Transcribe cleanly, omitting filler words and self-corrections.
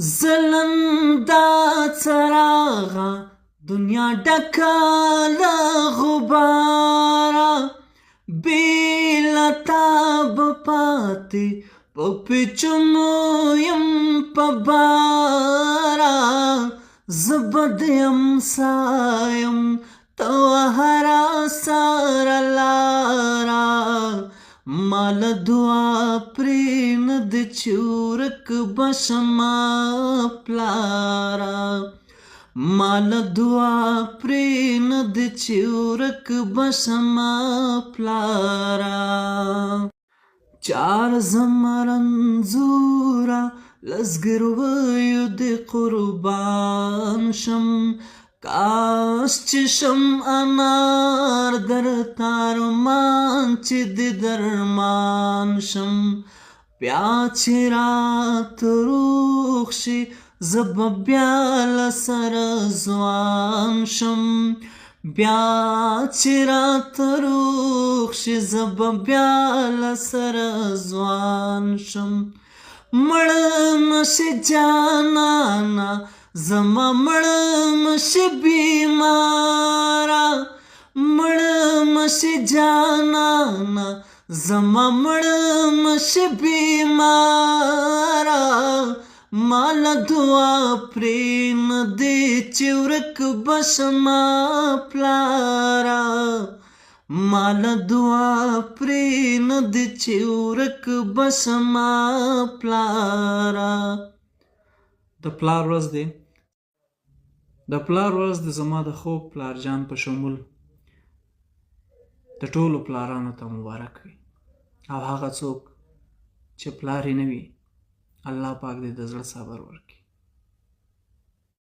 زلندا څراغه دنیا ډکه له غباره بېله تا به پاتې په پیچونو یم په باره زه به د یم سایم ته هره ساره لاره مال دعا پرېنده چې ورک به شمه پلاره مال دعا پرېنده چې ورک به شمه پلاره چار زمرنځوره لزګرویو د قربان شم کاش چې شم انار در تارمان چې د درمان شم بیا چې رات روغ شي زه به بیا له سره ځوان شم بیا چې رات روغ شي زه به بیا له سره ځوان شم مړه مشي جانانه زما مړه مشي بیماره مړه مشي جانانه زما مړه مشي بیماره مال دعا پرېنده چې ورک به شمه پلاره مال دعا پرېنده چې ورک به شمه پلاره د پلار ورځ دی د پلار ورځ د زما د خوږ پلارجان په شمول د ټولو پلارانو ته مبارک وي او هغه څوک چې پلار یې نه وي الله پاک دې د زړه صبر ورکړي